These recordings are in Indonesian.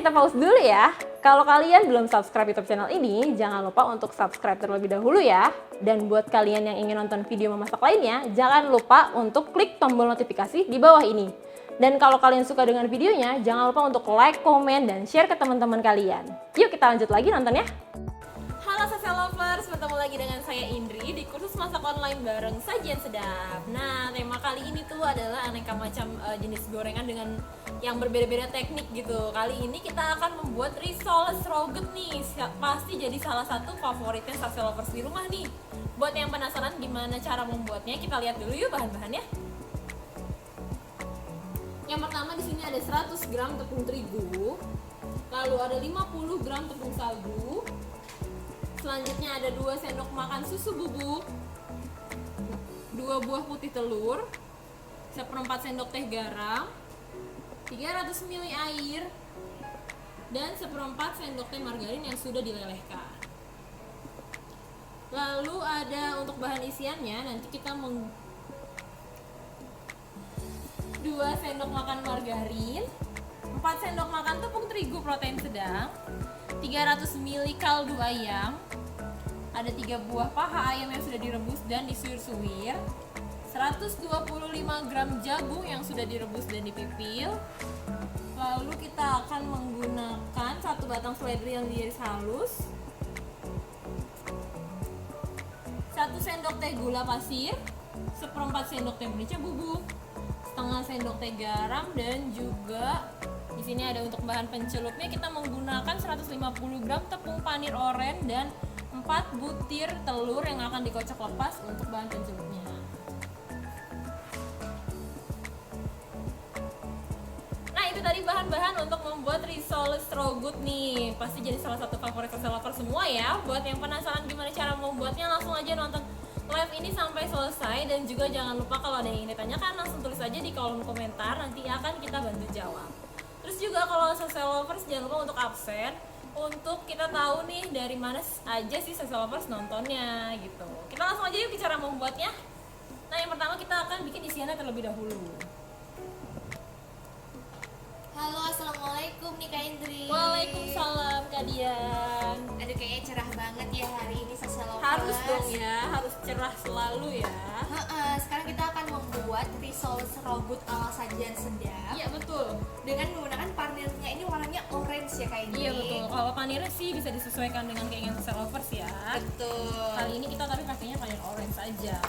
kita pause dulu ya. Kalau kalian belum subscribe YouTube channel ini, jangan lupa untuk subscribe terlebih dahulu ya. Dan buat kalian yang ingin nonton video memasak lainnya, jangan lupa untuk klik tombol notifikasi di bawah ini. Dan kalau kalian suka dengan videonya, jangan lupa untuk like, komen, dan share ke teman-teman kalian. Yuk kita lanjut lagi nontonnya. Halo Social Lovers, bertemu lagi dengan saya Indri di kursus masak online bareng Sajian Sedap. Nah, tema kali ini tuh adalah aneka macam jenis gorengan dengan yang berbeda-beda teknik gitu. Kali ini kita akan membuat risol sroget nih. Pasti jadi salah satu favoritnya Social Lovers di rumah nih. Buat yang penasaran gimana cara membuatnya, kita lihat dulu yuk bahan-bahannya. Yang pertama di sini ada 100 gram tepung terigu, lalu ada 50 gram tepung sagu. Selanjutnya ada 2 sendok makan susu bubuk, 2 buah putih telur, 1/4 sendok teh garam, 300 ml air, dan 1/4 sendok teh margarin yang sudah dilelehkan. Lalu ada untuk bahan isiannya, nanti kita 2 sendok makan margarin, 4 sendok makan tepung terigu protein sedang, 300 ml kaldu ayam, ada 3 buah paha ayam yang sudah direbus dan disuir-suir, 125 gram jagung yang sudah direbus dan dipipil. Lalu kita akan menggunakan 1 batang seledri yang diiris halus, 1 sendok teh gula pasir, 1/4 sendok teh merica bubuk, setengah sendok teh garam, dan juga di sini ada untuk bahan pencelupnya kita menggunakan 150 gram tepung panir oren dan 4 butir telur yang akan dikocok lepas untuk bahan pencelupnya. Nah, itu tadi bahan-bahan untuk membuat risol sroget nih. Pasti jadi salah satu favorit social lover semua ya. Buat yang penasaran gimana cara membuatnya, langsung aja nonton live ini sampai selesai. Dan juga jangan lupa kalau ada yang ingin ditanyakan, langsung tulis aja di kolom komentar, nanti akan kita bantu jawab. Terus juga kalau social lovers jangan lupa untuk absen, untuk kita tahu nih dari mana aja sih social lovers nontonnya gitu. Kita langsung aja yuk ke cara membuatnya. Nah, yang pertama kita akan bikin isiannya terlebih dahulu. Halo, assalamualaikum nih Kak Indri. Waalaikumsalam Kak Dian. Aduh, kayaknya cerah banget ya hari ini social lovers. Harus dong ya, harus cerah selalu ya. Sekarang kita akan membuat risol sroget ala Sajian Sedap. Iya betul. Dengan menggunakan panirnya ini warnanya orange ya Kak Indri. Iya betul. Kalau panirnya sih bisa disesuaikan dengan keinginan social lovers ya. Betul. Kali ini kita tapi pakainya panir orange aja.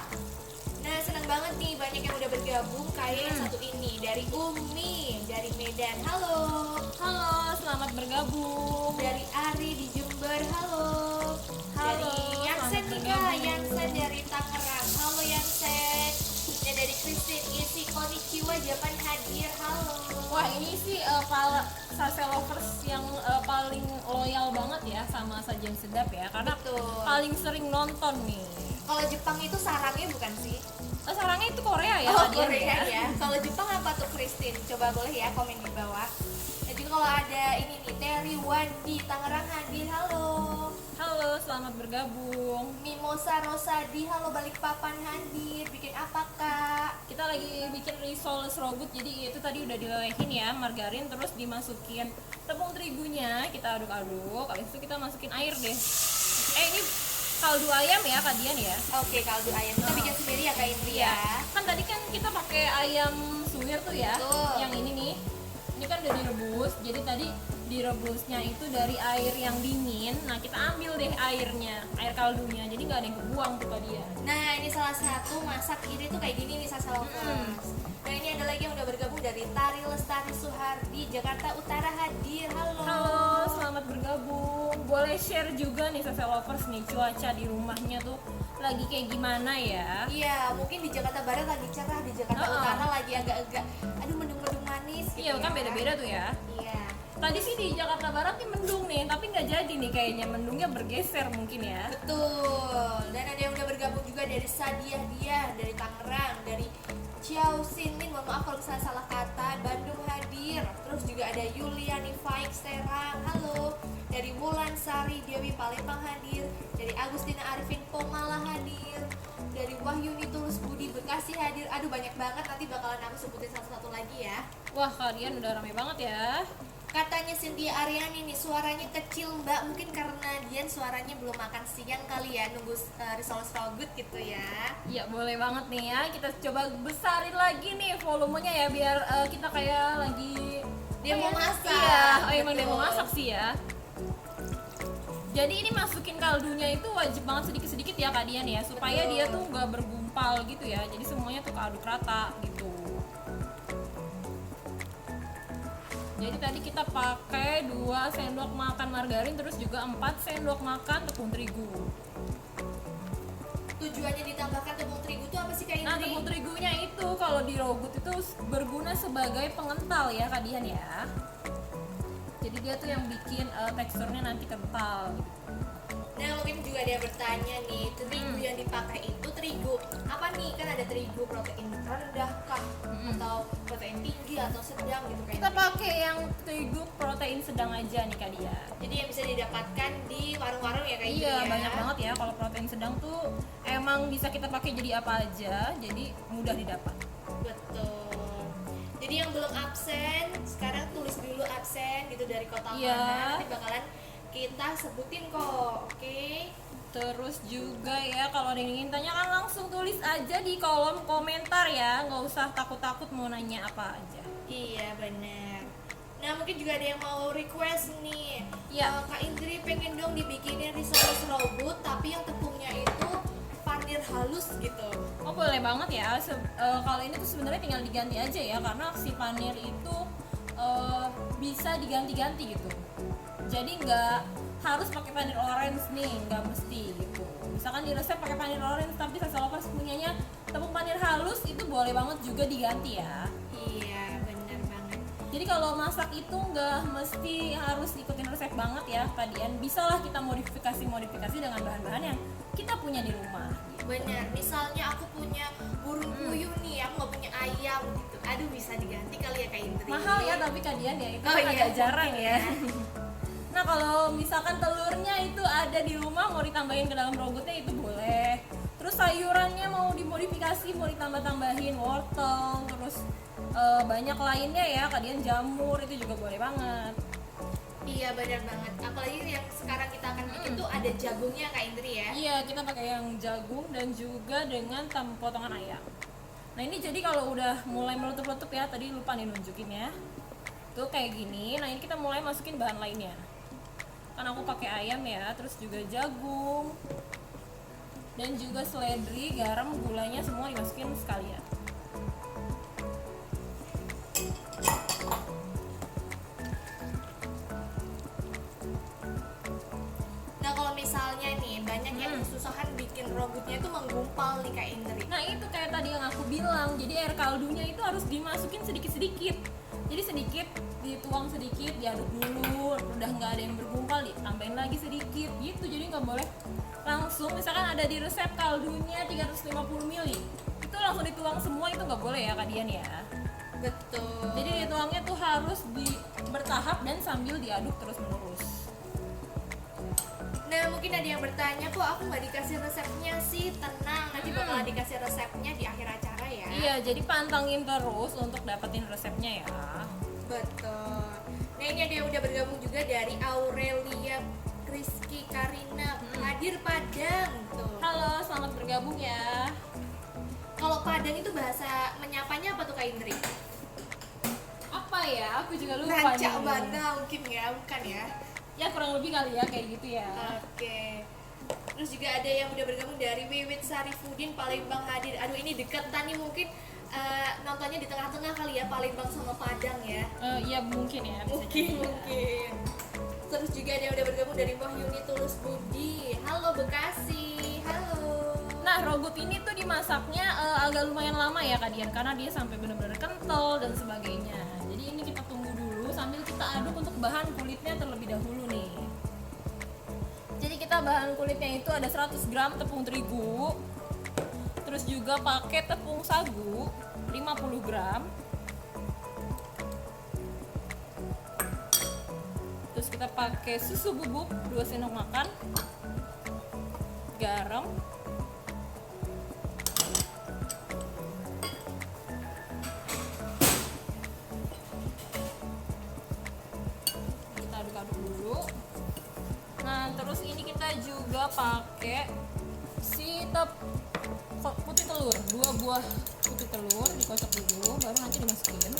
Nah, senang banget nih banyak yang udah bergabung. Kayak yang satu ini dari Umi dari Medan. Halo. Halo, selamat bergabung. Dari Ari di Jember. Halo. Halo, Dari Yansen nih Kak, Yansen dari Tangerang. Halo Yansen. Dan dari Christine Isi Konnichiwa Japan hadir. Halo. Wah, ini sih para social lovers yang paling loyal banget ya sama Sajian Sedap ya, karena Betul. paling sering nonton nih. Kalau Jepang itu sarangnya bukan sih? Sarangnya itu Korea ya, Oh, Kak Dian Korea ya. Kalau Jepang apa tuh Christine? Coba boleh ya komen di bawah. Dan juga kalau ada ini nih, Terry Wandi Tangerang hadir. Halo. Halo, selamat bergabung. Mimosa Rosadi, halo Balikpapan hadir. Bikin apa Kak? Kita lagi bikin risol sroget, jadi itu tadi udah dilelehin ya, margarin, terus dimasukin tepung terigunya, kita aduk-aduk, habis itu kita masukin air deh. Ini kaldu ayam ya Kak Dian ya. Oke, kaldu ayam kita bikin sendiri ya Kak Indri ya. Kan tadi kan kita pakai ayam suwir tuh ya. Betul. Yang ini nih. Ini kan udah direbus. Jadi tadi direbusnya itu dari air yang dingin. Nah, kita ambil deh airnya, air kaldunya. Jadi nggak ada yang kebuang tuh Kak Dian. Nah, ini salah satu masak ini tuh kayak gini nih Social Lovers. Nah, ini ada lagi yang udah bergabung dari Tari Lestari Suhardi Jakarta Utara hadir. Halo. Halo, selamat bergabung. Boleh share juga nih social lovers nih, cuaca di rumahnya tuh lagi kayak gimana ya? Iya, mungkin di Jakarta Barat lagi cerah, di Jakarta Utara lagi agak-agak aduh mendung-mendung manis gitu. Iya, kan beda-beda tuh ya. Iya. Tadi sih di Jakarta Barat nih mendung nih, tapi nggak jadi nih kayaknya, mendungnya bergeser mungkin ya. Betul. Dan ada yang udah bergabung juga dari Sadiah Dia dari Tangerang, dari Ciao Sinmin, mohon maaf kalau misalnya salah kata, Bandung hadir. Terus juga ada Yuliani Faik Serang, halo. Dari Wulan Sari Dewi Palembang hadir. Dari Agustina Arifin Pomala hadir. Dari Wahyuni Tulus Budi Bekasi hadir. Aduh banyak banget, nanti bakalan aku sebutin satu-satu lagi ya. Wah, kalian udah rame banget ya. Katanya Cynthia Ariani nih suaranya kecil mbak, mungkin karena Dian suaranya belum makan siang kali ya, nunggu Risoles Raw Good gitu ya. Ya boleh banget nih ya, kita coba besarin lagi nih volumenya ya biar kita kayak lagi Dia mau masak. Iya, oh emang dia Betul. mau masak sih ya. Jadi ini masukin kaldunya itu wajib banget sedikit-sedikit ya Kak Dian ya, supaya Betul. dia tuh nggak bergumpal gitu ya. Jadi semuanya tuh keaduk rata gitu. Jadi tadi kita pakai 2 sendok makan margarin, terus juga 4 sendok makan tepung terigu. Tujuannya ditambahkan tepung terigu tuh apa sih Kak Nah, Indri? tepung terigunya itu kalau di raw good itu berguna sebagai pengental ya Kak Dian ya. Jadi dia tuh yang bikin teksturnya nanti kental. Nah mungkin juga dia bertanya nih, terigu yang dipakai itu terigu apa nih? Kan ada terigu protein rendah kah? Atau protein tinggi atau sedang gitu Kak Kita Indri? pakai yang terigu protein sedang aja nih Kak Dian. Jadi yang bisa didapatkan di warung-warung ya Kak Indri Iya, ya? banyak banget ya. Kalau protein sedang tuh emang bisa kita pakai jadi apa aja, jadi mudah didapat. Betul. Jadi yang belum absen, sekarang tulis dulu absen gitu dari kota Iya. mana, nanti bakalan kita sebutin kok, oke? Terus juga ya kalau ada yang ingin tanyakan langsung tulis aja di kolom komentar ya, nggak usah takut-takut mau nanya apa aja. Iya benar. Nah mungkin juga ada yang mau request nih. Iya. Kak Indri pengen dong dibikinin risoles raw good, tapi yang tepungnya itu panir halus gitu. Oh boleh banget ya. Kalau ini tuh sebenarnya tinggal diganti aja ya, karena si panir itu bisa diganti-ganti gitu. Jadi nggak harus pakai panir orange nih, nggak mesti gitu. Misalkan di resep pakai panir orange tapi Sasa Lovers punyanya tepung panir halus, itu boleh banget juga diganti ya. Iya benar banget. Jadi kalau masak itu nggak mesti harus ikutin resep banget ya Kak Dian. Bisalah kita modifikasi dengan bahan-bahan yang kita punya di rumah gitu. Benar. Misalnya aku punya burung puyuh nih, aku nggak punya ayam gitu. Aduh bisa diganti kali ya Kak Indri. Mahal ya tapi Kak Dian ya, itu Oh kan iya, agak jarang mungkin ya. Nah kalau misalkan telurnya itu ada di rumah mau ditambahin ke dalam robotnya itu boleh. Terus sayurannya mau dimodifikasi, mau ditambah-tambahin wortel, terus banyak lainnya ya, kalian jamur itu juga boleh banget. Iya benar banget. Apalagi yang sekarang kita akan bikin tuh ada jagungnya Kak Indri ya. Iya, kita pakai yang jagung dan juga dengan potongan ayam. Nah ini jadi kalau udah mulai meletup-letup ya, tadi lupa nih nunjukin ya. Tuh kayak gini. Nah ini kita mulai masukin bahan lainnya. Kan aku pakai ayam ya, terus juga jagung dan juga seledri, garam, gulanya semua dimasukin sekalian. Nah kalau misalnya nih banyak yang kesusahan bikin robotnya itu menggumpal nih Kak Indri. Nah itu kayak tadi yang aku bilang, jadi air kaldunya itu harus dimasukin sedikit-sedikit. Jadi sedikit, dituang sedikit, diaduk dulu, udah nggak ada yang bergumpal, ditambahin lagi sedikit gitu. Jadi nggak boleh langsung, misalkan ada di resep kaldunya 350 ml, itu langsung dituang semua, itu nggak boleh ya Kak Dian ya. Betul. Jadi dituangnya tuh harus bertahap dan sambil diaduk terus menerus. Nah mungkin ada yang bertanya, kok aku nggak dikasih resepnya sih? Tenang, nanti bakalan dikasih resepnya di akhir acara ya. Iya, jadi pantengin terus untuk dapetin resepnya ya. Betul. Nah ini ada yang udah bergabung juga dari Aurelia Rizky Karina Hadir Padang tuh. Halo, selamat bergabung ya. Kalau Padang itu bahasa menyapanya apa tuh Kak Indri? Apa ya? Aku juga lupa Rancak nih. Banda mungkin ya, bukan ya? Ya kurang lebih kali ya kayak gitu ya. Oke. Terus juga ada yang udah bergabung dari Wiwit Sarifudin Palembang hadir. Aduh ini deketan nih mungkin nontonnya di tengah-tengah kali ya, Palembang sama Padang ya. Iya mungkin ya. Bisa Mungkin jadi ya. mungkin. Terus juga ada yang udah bergabung dari Wahyuni Tulus Budi. Halo Bekasi. Halo. Nah, rogut ini tuh dimasaknya agak lumayan lama ya Kak Dian, karena dia sampai benar-benar kental dan sebagainya. Jadi ini kita tunggu dulu sambil kita aduk untuk bahan kulitnya terlebih dahulu nih. Jadi kita bahan kulitnya itu ada 100 gram tepung terigu, terus juga pakai tepung sagu 50 gram, terus kita pakai susu bubuk 2 sendok makan, garam, Terus ini kita juga pakai si putih telur, 2 buah putih telur dikocok dulu, baru nanti dimasukin.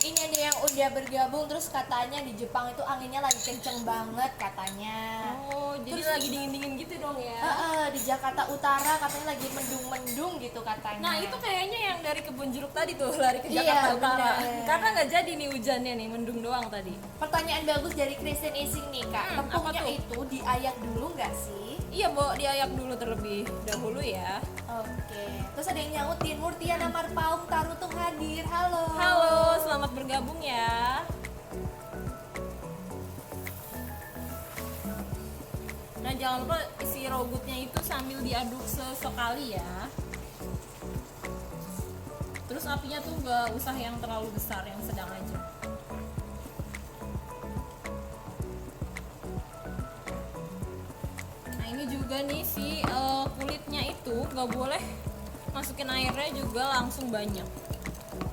Ini ada yang udah bergabung terus katanya di Jepang itu anginnya lagi kenceng banget katanya. Oh, jadi Terus- lagi dingin-dingin gitu dong ya. Di Jakarta Utara katanya lagi mendung-mendung gitu katanya. Nah itu kayaknya yang dari kebun jeruk tadi tuh lari ke Iya, Jakarta Utara. bener. Karena nggak jadi nih hujannya nih, mendung doang tadi. Pertanyaan bagus dari Christian Ising nih kak. Apa Tepungnya tuh? itu diayak dulu nggak sih? Iya, Bo, diayak dulu terlebih dahulu ya. Oke. Terus ada yang nyautin Murtiana Marpaung Tarutung hadir. Halo. Halo, selamat bergabung ya. Nah, jangan lupa isi rogutnya itu sambil diaduk sesekali ya. Terus apinya tuh nggak usah yang terlalu besar, yang sedang aja. Nah, ini juga nih si kulitnya itu nggak boleh masukin airnya juga langsung banyak.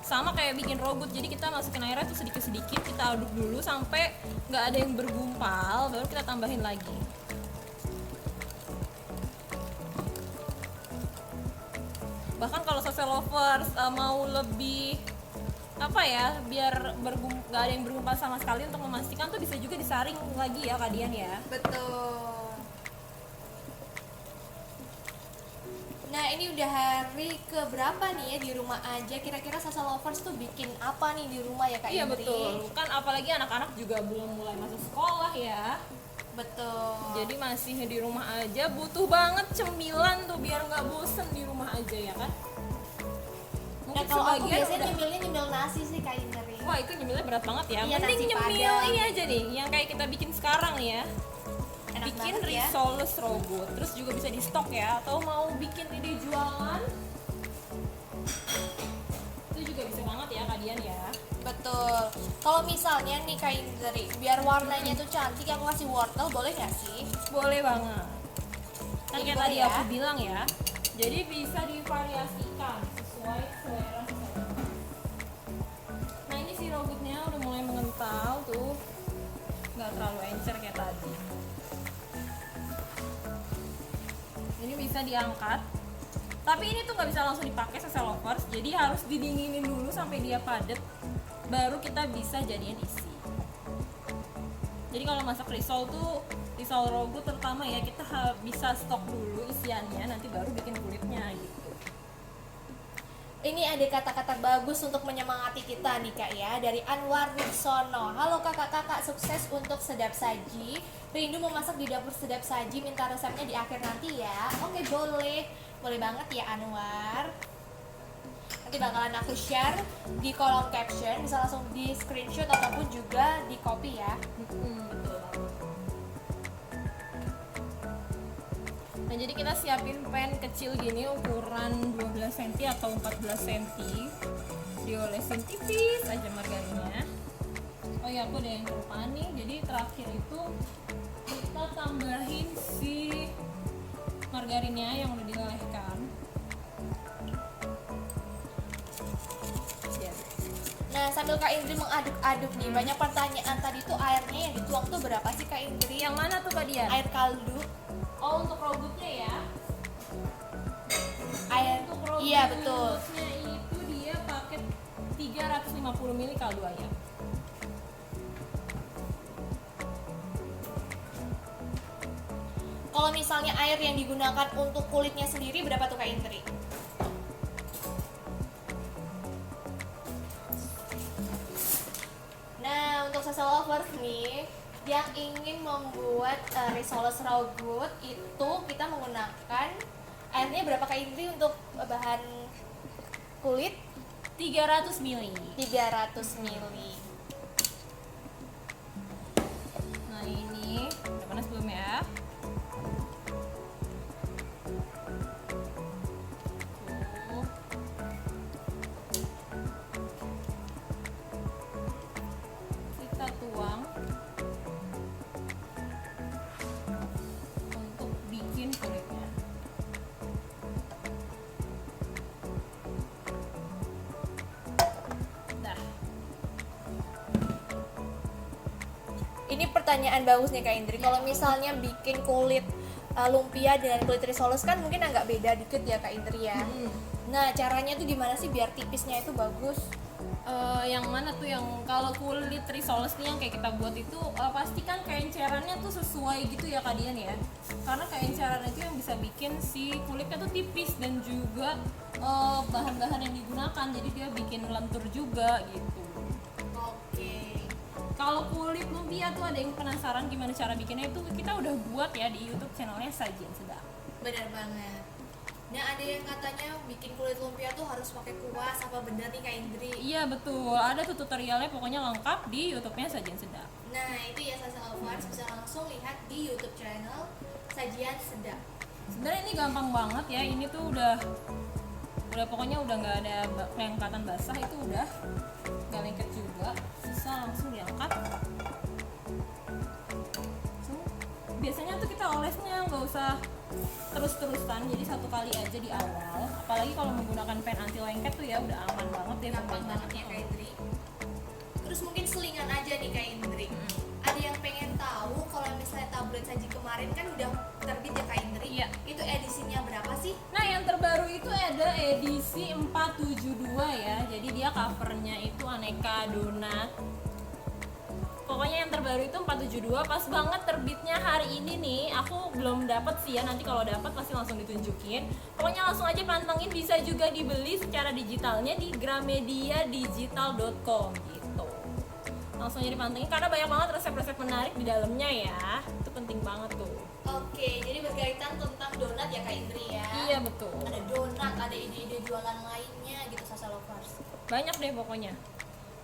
Sama kayak bikin rogut, jadi kita masukin airnya tuh sedikit-sedikit, kita aduk dulu sampai nggak ada yang bergumpal, baru kita tambahin lagi. Bahkan kalau sose lovers mau lebih apa ya, biar nggak ada yang bergumpal sama sekali, untuk memastikan tuh bisa juga disaring lagi ya Kak Dian ya. Betul. Nah ini udah hari ke berapa nih ya di rumah aja? Kira-kira Sasa Lovers tuh bikin apa nih di rumah ya Kak Iya Indri? betul, kan apalagi anak-anak juga belum mulai masuk sekolah ya. Betul. Jadi masih di rumah aja, butuh banget cemilan tuh biar nggak bosen di rumah aja ya kan. Nah Mungkin kalau aku sebagian biasanya udah- nyemilnya nyemil nasi sih Kak Indri. Wah itu nyemilnya berat banget ya. Iya, Mending nasi nyemil Padang. ini aja nih, yang kayak kita bikin sekarang nih ya. Enak Bikin banget ya. risoles rogut, terus juga bisa di stok ya. Atau mau bikin ide jualan, itu juga bisa banget ya kalian ya. Betul. Kalau misalnya nih Kak Indri, biar warnanya tuh cantik, aku kasih wortel boleh nggak sih? Boleh banget. Kan Jadi kayak boleh tadi ya? aku bilang ya. Jadi bisa divariasikan sesuai selera seseorang. Nah ini si rogutnya udah mulai mengental tuh, nggak terlalu encer kayak tadi. Ini bisa diangkat. Tapi ini tuh nggak bisa langsung dipakai sasa lovers, jadi harus didinginin dulu sampai dia padat, baru kita bisa jadiin isi. Jadi kalau masak risol tuh, risol rogut terutama ya, kita bisa stok dulu isiannya, nanti baru bikin kulitnya gitu. Ini ada kata-kata bagus untuk menyemangati kita nih Kak ya, dari Anwar Wiksono. Halo kakak-kakak, sukses untuk Sedap Saji. Rindu memasak di dapur Sedap Saji, minta resepnya di akhir nanti ya. Oke boleh, boleh banget ya Anwar. Nanti bakalan aku share di kolom caption, bisa langsung di screenshot ataupun juga di copy ya. Betul. Nah jadi kita siapin pan kecil gini ukuran 12 cm atau 14 cm, diolesin tipis aja margarinnya. Oh ya aku ada yang kelupaan nih, jadi terakhir itu kita tambahin si margarinnya yang udah dilelehkan. Ya. Nah sambil Kak Indri mengaduk-aduk nih, banyak pertanyaan tadi tuh airnya yang dituang tuh berapa sih Kak Indri? Yang mana tuh Kak Dian? Air kaldu. Oh untuk rogutnya ya? Air. Untuk rogutnya Iya betul. itu dia pakai 350 ml kaldu ayam. Kalau misalnya air yang digunakan untuk kulitnya sendiri berapa tuh Kak Indri? Nah, untuk Sasa Lovers nih yang ingin membuat risoles rogut itu kita menggunakan airnya berapa Kak Indri untuk bahan kulit? 300 ml. 300 ml. Nah ini udah panas belum ya? Tuh. Kita tuang untuk bikin kulitnya. Dah. pertanyaan bagus nih Kak Indri. Kalau misalnya bikin kulit lumpia dengan kulit risoles kan mungkin agak beda dikit ya Kak Indri ya. Nah, caranya tuh gimana sih biar tipisnya itu bagus? Yang mana tuh yang kalau kulit risoles nih yang kayak kita buat itu pastikan keencerannya tuh sesuai gitu ya Kak Dian ya, karena keenceran itu yang bisa bikin si kulitnya tuh tipis dan juga bahan-bahan yang digunakan jadi dia bikin lentur juga gitu. Oke. Kalau kulit lumpia tuh ada yang penasaran gimana cara bikinnya, itu kita udah buat ya di YouTube channelnya Sajian Sedap. Benar banget. Nah, ada yang katanya bikin kulit lumpia tuh harus pakai kuas, apa benar nih Kak Indri? Iya betul, ada tuh tutorialnya pokoknya lengkap di YouTube-nya Sajian Sedap. Nah, itu ya Salsa Lovers bisa langsung lihat di YouTube channel Sajian Sedap. Sebenarnya ini gampang banget ya, ini tuh udah pokoknya udah nggak ada kelengkatan basah, itu udah nggak lengket juga, bisa langsung diangkat. Biasanya tuh kita olesnya nggak usah terus-terusan, jadi satu kali aja di awal, apalagi kalau menggunakan pen anti lengket tuh ya udah aman banget deh. Gampang banget ya Kak Indri. Terus mungkin selingan aja nih Kak Indri. Ada yang pengen tahu kalau misalnya tablet saji kemarin kan udah terbit ya Kak Indri. Iya. Itu edisinya berapa sih? Nah yang terbaru itu ada edisi 472 ya, jadi dia covernya itu aneka donat. Pokoknya yang terbaru itu 472, pas banget terbitnya hari ini nih. Aku belum dapat sih ya, nanti kalau dapat pasti langsung ditunjukin. Pokoknya langsung aja pantengin, bisa juga dibeli secara digitalnya di gramediadigital.com gitu. Langsung aja dipantengin karena banyak banget resep-resep menarik di dalamnya ya. Itu penting banget tuh. Oke, jadi berkaitan tentang donat ya Kak Indri ya. Iya betul. Ada donat, ada ide-ide jualan lainnya gitu Salsa Lovers. Banyak deh pokoknya.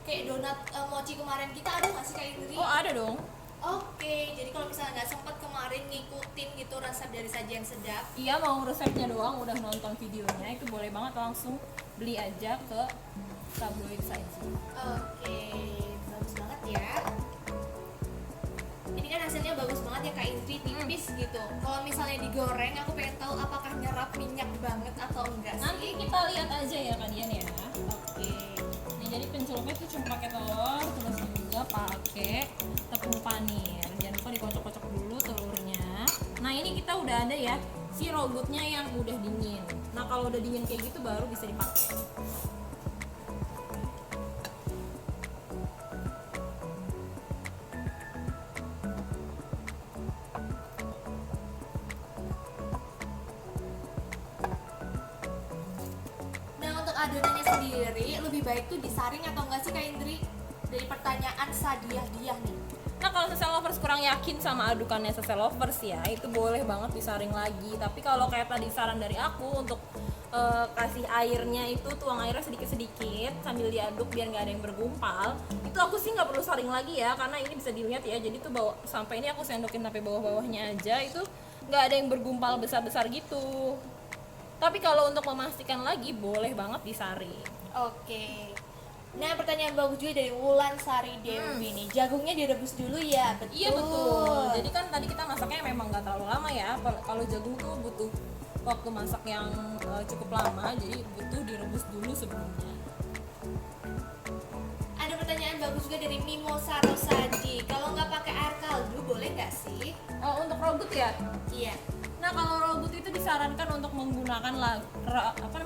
Kayak donat mochi kemarin kita ada nggak sih Kak Indri? Oh ada dong. Oke, jadi kalau misalnya nggak sempat kemarin ngikutin gitu resep dari Sajian Sedap, Iya mau resepnya doang, udah nonton videonya, itu boleh banget langsung beli aja ke tabloid saji. oke, bagus banget ya. Ini kan hasilnya bagus banget ya Kak Indri, tipis gitu. Kalau misalnya digoreng, aku pengen tahu apakah nyerap minyak banget atau enggak sih? Nanti kita lihat aja ya kalian ya. Oke. Nih jadi pencelupnya tuh cuma pakai telur, terus juga pakai tepung panir. Jangan lupa dikocok-kocok dulu telurnya. Nah ini kita udah ada ya si robotnya yang udah dingin. Nah kalau udah dingin kayak gitu baru bisa dipakai. Nah, untuk adonannya sendiri lebih baik tuh disaring atau enggak sih Kak Indri? Dari pertanyaan Sadiah-diah nih. Nah kalau Sese Lovers kurang yakin sama adukannya Sese Lovers ya, itu boleh banget disaring lagi. Tapi kalau kayak tadi saran dari aku untuk kasih airnya itu, tuang airnya sedikit-sedikit sambil diaduk biar nggak ada yang bergumpal, itu aku sih nggak perlu saring lagi ya, karena ini bisa dilihat ya. Jadi tuh sampai ini aku sendokin sampai bawah-bawahnya aja, itu nggak ada yang bergumpal besar-besar gitu. Tapi kalau untuk memastikan lagi boleh banget disaring. Oke. Nah, pertanyaan bagus juga dari Wulan Sari Dewi nih. Jagungnya direbus dulu ya, betul. Iya betul. Jadi kan tadi kita masaknya memang nggak terlalu lama ya. Kalau jagung tuh butuh waktu masak yang cukup lama, jadi butuh direbus dulu sebelumnya. Ada pertanyaan bagus juga dari Mimosa Rosadi. Kalau nggak pakai air kaldu boleh nggak sih? Untuk rogut ya. Iya. Nah kalau rogut itu disarankan untuk menggunakan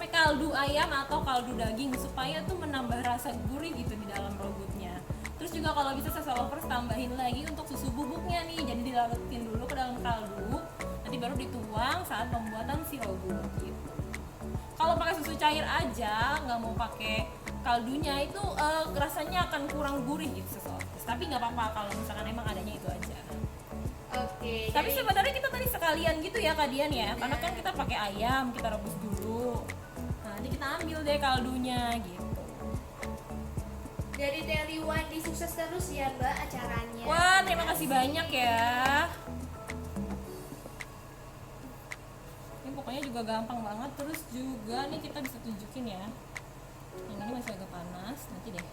kaldu ayam atau kaldu daging supaya tuh menambah rasa gurih gitu di dalam rogutnya. Terus juga kalau bisa Sese Lovers tambahin lagi untuk susu bubuknya nih, jadi dilarutin dulu ke dalam kaldu, nanti baru dituang saat pembuatan si rogut gitu. Kalau pakai susu cair aja, nggak mau pakai kaldunya, itu rasanya akan kurang gurih gitu Sese Lovers. Tapi nggak apa-apa kalau misalkan emang adanya itu aja. Oke. Tapi jadi- sebenarnya kita tadi sekalian gitu ya Kak Dian ya, karena kan kita pakai ayam, kita rebus dulu. Nah, nanti kita ambil deh kaldunya gitu. dari Teli Wandi, sukses terus ya Mbak acaranya. Wah, terima kasih banyak ya. Ini pokoknya juga gampang banget, terus juga nih kita bisa tunjukin ya. Yang ini masih agak panas, nanti deh.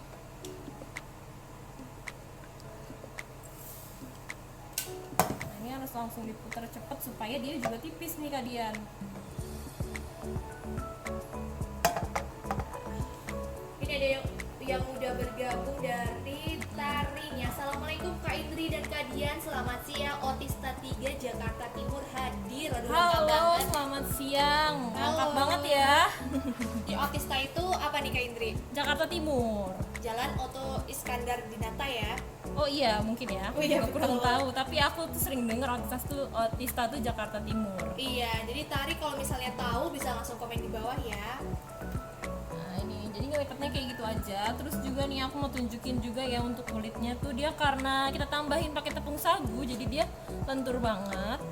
Nah, ini harus langsung diputar cepet supaya dia juga tipis nih Kak Dian. Ini ada yang udah bergabung dari Sari. Assalamualaikum Kak Indri dan Kak Dian. Selamat siang. Otista 3 Jakarta Timur hadir. Aduh, lengkap Halo, banget. selamat siang. Lengkap Halo. banget ya. Di Otista itu apa nih Kak Indri? Jakarta Timur. Jalan Oto Iskandar Dinata ya. Oh iya, mungkin ya. Oh iya, Aku kurang betul. tahu, tapi aku tuh sering denger Otista tuh Jakarta Timur. Iya, jadi Tari kalau misalnya tahu bisa langsung komen di bawah ya. Nah ini, jadi ngelipetnya kayak gitu aja. Terus juga nih aku mau tunjukin juga ya untuk kulitnya tuh dia karena kita tambahin pakai tepung sagu, jadi dia lentur banget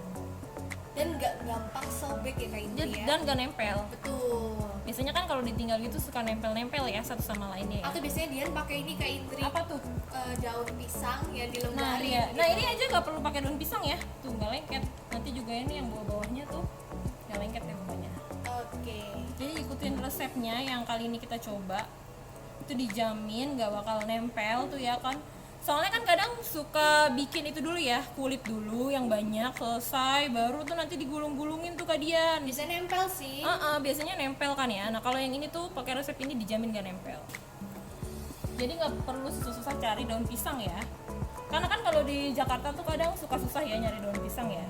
Dan nggak gampang sobek ya Kak Indri ya. dan gak nempel. Betul. Biasanya kan kalau ditinggal gitu suka nempel-nempel ya satu sama lainnya ya. Atau biasanya Dian pakai ini Kak Indri. Apa tuh? Daun pisang yang Nah dilembarin. iya, gitu. nah ini aja nggak perlu pakai daun pisang ya, tuh nggak lengket. Nanti juga ini yang bawah-bawahnya tuh nggak lengket ya bawahnya. Oke. Jadi ikutin resepnya yang kali ini kita coba, itu dijamin nggak bakal nempel tuh ya kan. Soalnya kan kadang suka bikin itu dulu ya, kulit dulu yang banyak selesai, baru tuh nanti digulung-gulungin tuh kadian. Bisa nempel sih. Biasanya nempel kan ya. Nah kalau yang ini tuh pakai resep ini dijamin nggak nempel. Jadi nggak perlu susah-susah cari daun pisang ya. Karena kan kalau di Jakarta tuh kadang suka susah ya nyari daun pisang ya.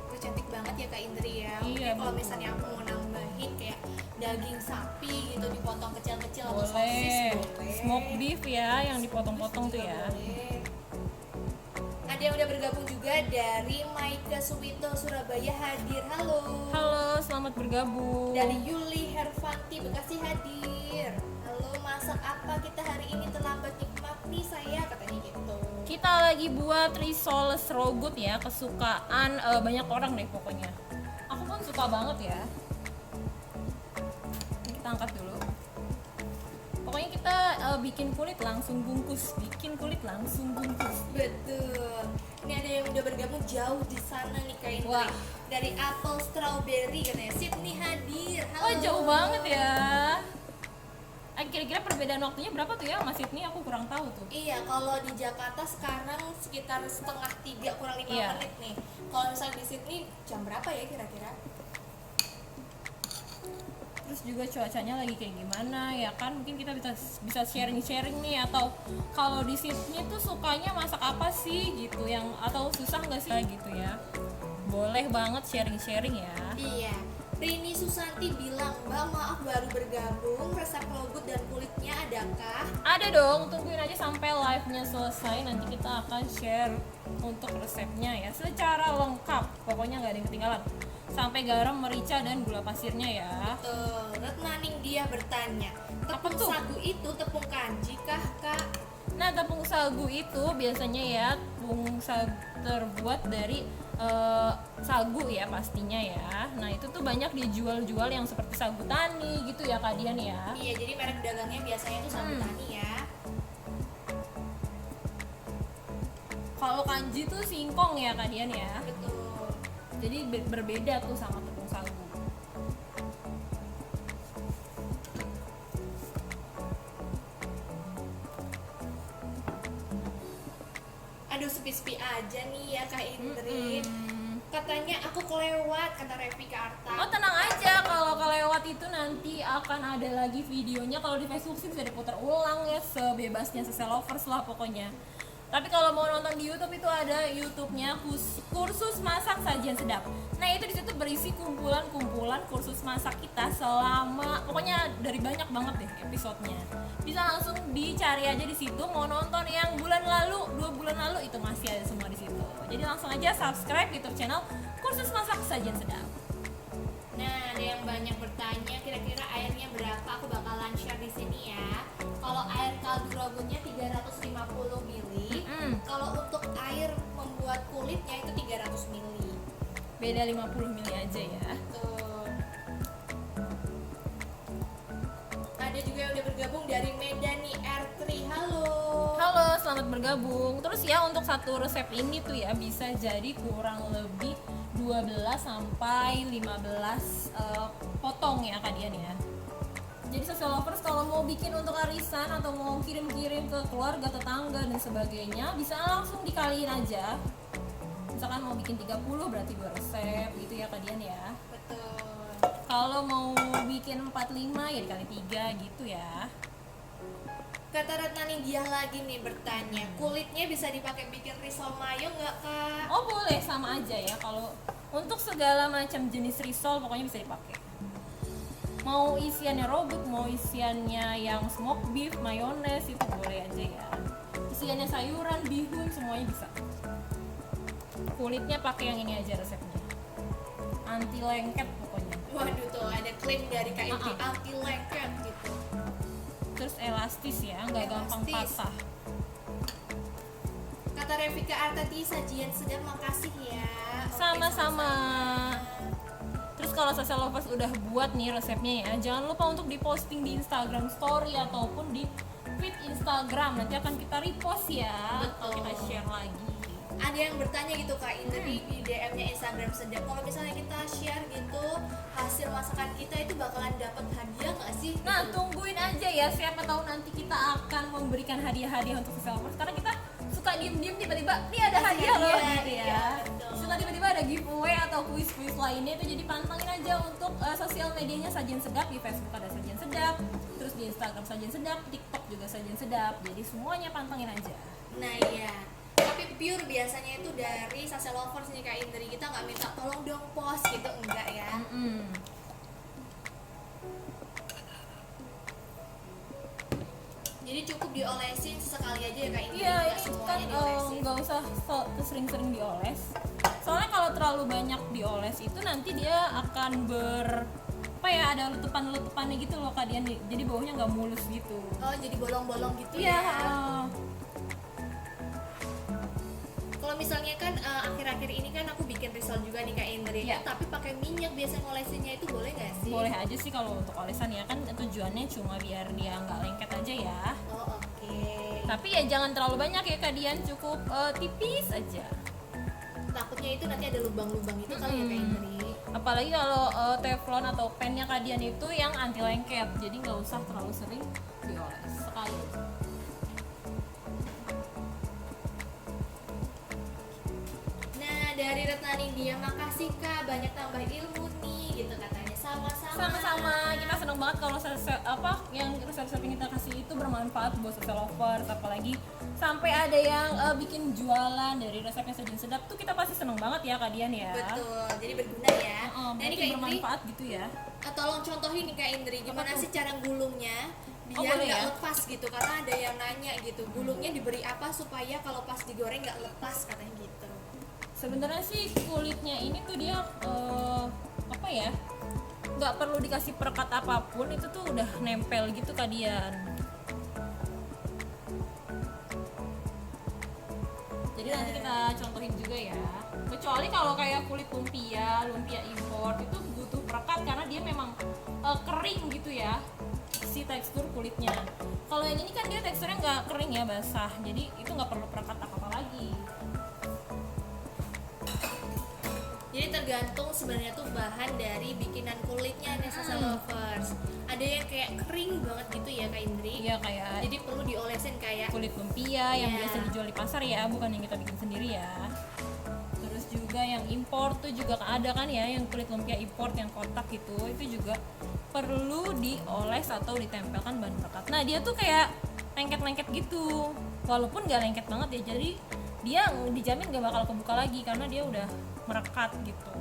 Terus cantik banget ya Kak Indri ya. Iya, Mungkin kalau betul. misalnya aku mau nambahin kayak daging sapi gitu dipotong kecil-kecil atau sosis Boleh. boleh. Smoke beef ya yang dipotong-potong tuh ya. Boleh. Ada yang udah bergabung juga dari Maika Suwito Surabaya hadir. Halo. Halo, selamat bergabung. Dari Yuli Hervanti Bekasi hadir. Halo, masak apa kita hari ini terlambat nikmat nih saya katanya gitu. Kita lagi buat risoles rogut ya, kesukaan banyak orang deh pokoknya. Aku pun suka banget ya. Ini kita angkat dulu. Pokoknya kita bikin kulit langsung bungkus, Betul. Ini ada yang udah bergabung jauh di sana nih Kak Indri. Wah. Dari Apple Strawberry katanya. Sydney hadir. Halo. Oh jauh banget ya. Kira-kira perbedaan waktunya berapa tuh ya Mas Sydney? Aku kurang tahu tuh. Iya, kalau di Jakarta sekarang sekitar setengah 3 kurang 5 Iya. menit nih. Kalau misalnya di Sydney jam berapa ya kira-kira? Terus juga cuacanya lagi kayak gimana ya kan, mungkin kita bisa sharing nih, atau kalau di Sydney tuh sukanya masak apa sih gitu, yang atau susah nggak sih gitu ya, boleh banget sharing ya. Iya. Rini Susanti bilang, Mbak maaf baru bergabung, resep rogut dan kulitnya adakah? Ada dong, tungguin aja sampai live-nya selesai, nanti kita akan share untuk resepnya ya secara lengkap, pokoknya nggak ada yang ketinggalan, sampai garam, merica dan gula pasirnya ya. Tuh, Retnaning dia bertanya, Apa tepung tuh? sagu itu tepung kanji kah Kak? Nah, tepung sagu itu biasanya ya tepung sagu terbuat dari sagu ya pastinya ya. Nah, itu tuh banyak dijual-jual yang seperti sagu tani gitu ya Kadian ya. Iya, jadi merek dagangnya biasanya itu sagu tani ya. Kalau kanji tuh singkong ya Kadian ya. Betul. Jadi berbeda tuh sama tepung sagu. Aduh, sepi-sepi aja nih ya Kak Indri. Katanya aku kelewat, kata Revi Karta. Oh tenang aja, kalau kelewat itu nanti akan ada lagi videonya. Kalau di Facebook sih bisa diputar ulang ya, sebebasnya seselovers lah pokoknya. Tapi kalau mau nonton di YouTube itu ada YouTube-nya kursus masak sajian sedap. Nah itu di situ berisi kumpulan kursus masak kita selama, pokoknya dari banyak banget deh episodenya. Bisa langsung dicari aja di situ. Mau nonton yang bulan lalu, 2 bulan lalu itu masih ada semua di situ. Jadi langsung aja subscribe YouTube channel kursus masak sajian sedap. Nah, ada yang banyak bertanya kira-kira airnya berapa? Aku bakalan share di sini ya. Kalau air kaldu rogutnya 350 ml. Kalau untuk air membuat kulitnya itu 300 ml. Beda 50 mili aja ya. Tuh. Ada juga yang udah bergabung dari Medan nih, R3. Halo. Halo, selamat bergabung. Terus ya untuk satu resep ini tuh ya bisa jadi kurang lebih 12 sampai 15 potong ya Kadian ya. Jadi social lovers kalau mau bikin untuk arisan atau mau kirim-kirim ke keluarga, tetangga dan sebagainya, bisa langsung dikaliin aja. Misalkan mau bikin 30 berarti 2 resep gitu ya Kadian ya. Betul. Kalau mau bikin 45 ya dikali 3 gitu ya. Kata Retna Nindya lagi nih bertanya, kulitnya bisa dipakai bikin risol mayo nggak kak? Oh boleh, sama aja ya. Kalau untuk segala macam jenis risol pokoknya bisa dipakai. Mau isiannya robot, mau isiannya yang smoke beef, mayones itu boleh aja ya. Isiannya sayuran, bihun semuanya bisa. Kulitnya pakai yang ini aja resepnya. Anti lengket pokoknya. Waduh tuh ada klaim dari Kak Indri anti lengket gitu. Terus elastis ya, nggak gampang Elastis. patah. Kata Revika Artati, sajian sedap, makasih ya. Oke, Sama-sama. sama-sama. Terus kalau Sasa Lovers udah buat nih resepnya ya, jangan lupa untuk diposting di Instagram Story ataupun di feed Instagram. Nanti akan kita repost ya, atau kita share lagi. Ada yang bertanya gitu Kak Indri di DM-nya Instagram sedap, kalau misalnya kita share gitu hasil masakan kita itu bakalan dapat hadiah nggak sih? Nah, tungguin aja ya, siapa tahu nanti kita akan memberikan hadiah-hadiah untuk Sasa Lovers. Karena kita suka diem-diem tiba-tiba, nih ada hadiah loh gitu ya. Iya, betul. Suka tiba-tiba ada giveaway atau kuis-kuis lainnya itu, jadi pantengin aja untuk sosial medianya Sajian Sedap. Di Facebook ada Sajian Sedap, terus di Instagram Sajian Sedap, TikTok juga Sajian Sedap. Jadi semuanya pantengin aja. Nah iya, tapi pure biasanya itu dari Sasa Lovers nih Kak Indri, kita nggak minta tolong dong post gitu, enggak ya. Jadi cukup diolesin sesekali aja ya Kak Indri, Iya, nggak ini semuanya kan diolesin. nggak usah sering-sering dioles. Soalnya kalau terlalu banyak dioles itu nanti dia akan apa ya, ada letupan-letupannya gitu loh Kak Dian. Jadi baunya nggak mulus gitu. Oh jadi bolong-bolong gitu Iya. ya. Kalau misalnya kan akhir-akhir ini kan aku bikin risol juga nih Kak Indri, Iya. tapi pakai minyak biasa ngolesinnya itu boleh nggak sih? Boleh aja sih kalau untuk olesan ya, kan tujuannya cuma biar dia nggak lengket aja ya. Oh oke. Tapi ya jangan terlalu banyak ya Kak Dian, cukup tipis aja. Takutnya itu nanti ada lubang-lubang itu kali ya Kak Indri. Apalagi kalau teflon atau pennya Kak Dian itu yang anti lengket, jadi nggak usah terlalu sering dioles, sekali aja. Nah dari Retna Nindya, makasih Kak, banyak tambah ilmu nih gitu katanya. Sama-sama. Sama-sama, kita seneng banget kalau yang resep-resep yang kita kasih itu bermanfaat buat Sasa Lovers. Apalagi sampai ada yang bikin jualan dari resepnya Sajian Sedap tuh, kita pasti seneng banget ya Kak Dian ya. Betul, jadi berguna ya. Nah ini Bikin Kak Indri, bermanfaat gitu ya. tolong contohin nih Kak Indri, gimana tuh? sih cara gulungnya biar boleh nggak ya? lepas gitu, karena ada yang nanya gitu, gulungnya diberi apa supaya kalau pas digoreng nggak lepas katanya gitu. Sebenarnya sih kulitnya ini tuh dia apa ya, nggak perlu dikasih perekat apapun, itu tuh udah nempel gitu Kak Dian. Jadi nanti kita contohin juga ya. Kecuali kalau kayak kulit lumpia impor itu butuh perekat karena dia memang kering gitu ya si tekstur kulitnya. Kalau yang ini kan dia teksturnya nggak kering ya, basah. Jadi itu nggak perlu perekat apa-apa lagi. Jadi tergantung sebenarnya tuh bahan dari bikinan kulitnya nih Sasa Lovers. Ada yang kayak kering banget gitu ya Kak Indri. Iya, kayak Jadi perlu diolesin kayak kulit lumpia yang Iya. biasa dijual di pasar ya, bukan yang kita bikin sendiri ya. Terus juga yang impor tuh juga ada kan ya, yang kulit lumpia impor yang kotak gitu, itu juga perlu dioles atau ditempelkan bahan perekat. Nah dia tuh kayak lengket-lengket gitu, walaupun nggak lengket banget ya, jadi dia dijamin gak bakal kebuka lagi karena dia udah merekat gitu.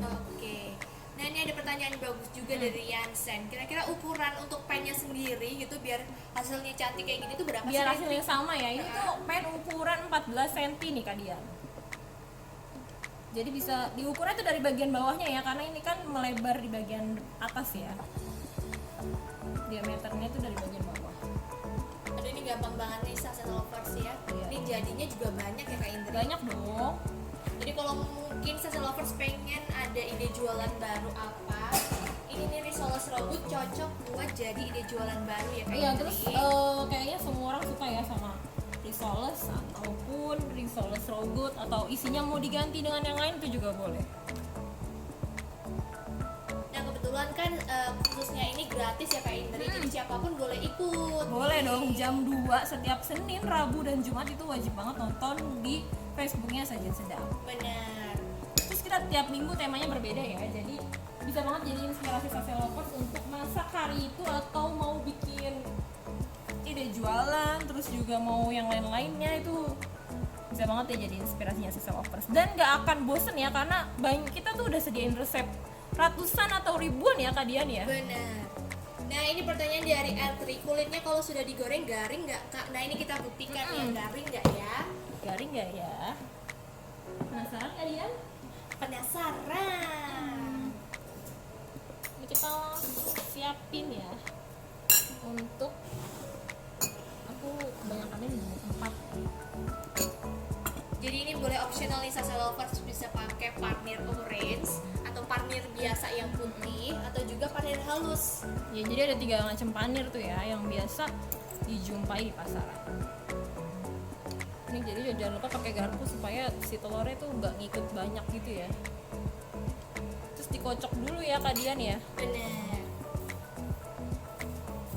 Oke. Nah ini ada pertanyaan bagus juga dari Yansen. Kira-kira ukuran untuk pennya sendiri gitu biar hasilnya cantik kayak gini tuh berapa Biar sih? hasilnya sama ya, ini tuh pen ukuran 14 cm nih Kak Dian. Jadi bisa diukurnya tuh dari bagian bawahnya ya, karena ini kan melebar di bagian atas ya. Diameternya tuh dari bagian bawah. Aduh ini gampang banget nih Sasa Lovers ya. Iya. Ini jadinya juga banyak ya Kak Indri. Banyak dong. Jadi kalau mungkin Sasa Lovers pengen ada ide jualan baru apa, ini nih risoles robot cocok buat jadi ide jualan baru ya Kak Iya, Indri. terus kayaknya semua orang suka ya sama risoles ataupun risoles rogut, atau isinya mau diganti dengan yang lain itu juga boleh. Nah kebetulan kan khususnya ini gratis ya Kak Indri, jadi siapapun boleh ikut. Boleh dong, jam 2 setiap Senin, Rabu, dan Jumat itu wajib banget nonton di Facebooknya Sajian Sedap. Benar. Terus kita tiap minggu temanya berbeda ya, jadi bisa banget jadi inspirasi social lovers untuk masak hari itu atau mau bikin ide jualan, terus juga mau yang lain-lainnya itu bisa banget ya jadi inspirasinya social lovers. Dan nggak akan bosen ya karena banyak kita tuh udah sediain resep ratusan atau ribuan ya Kak Dian ya. Benar. Nah ini pertanyaan dari Eltri, kulitnya kalau sudah digoreng garing nggak Kak? Nah ini kita buktikan ya, garing nggak ya? Garing nggak ya? Penasaran Kak Dian? Penasaran. Ini kita siapin ya untuk aku kebanyakannya di 4. Jadi ini boleh optional nih social lovers, bisa pakai parnir orange atau parnir biasa yang putih atau juga parnir halus. Ya jadi ada 3 macam panir tuh ya yang biasa dijumpai di pasaran. Ini jadi jangan lupa pakai garpu supaya si telurnya tuh nggak ngikut banyak gitu ya. Terus dikocok dulu ya Kak Dian ya. Bener.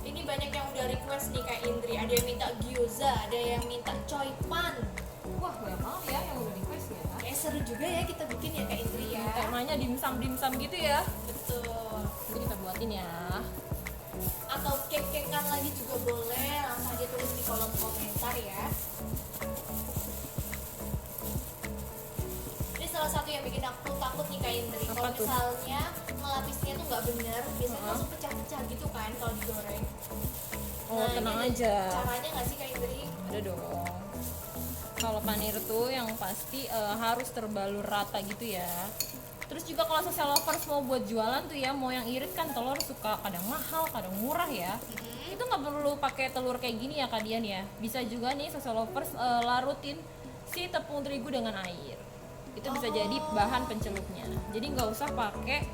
Ini banyak yang udah request nih Kak Indri. Ada yang minta gyoza, ada yang minta choy pan. Wah banyak banget ya yang udah request ya. Kayak seru juga ya kita bikin ya Kak Indri ya. Temanya dimsum gitu ya. Betul. Jadi kita buatin ya. Atau cake-cakean lagi juga boleh, langsung aja tulis di kolom komentar ya. Ini salah satu yang bikin aku takut nih Kak Indri. Apa Kalau tuh? misalnya ngelapisnya tuh nggak bener, biasanya langsung pecah-pecah gitu kan kalau digoreng. Oh tenang ini ada aja. caranya nggak sih Kak Indri? Ada dong. Kalau panir tuh yang pasti harus terbalur rata gitu ya. Terus juga kalau social lovers mau buat jualan tuh ya, mau yang irit kan telur suka kadang mahal, kadang murah ya. Itu nggak perlu pakai telur kayak gini ya Kak Dian ya. Bisa juga nih social lovers larutin si tepung terigu dengan air. Itu bisa jadi bahan pencelupnya. Jadi nggak usah pakai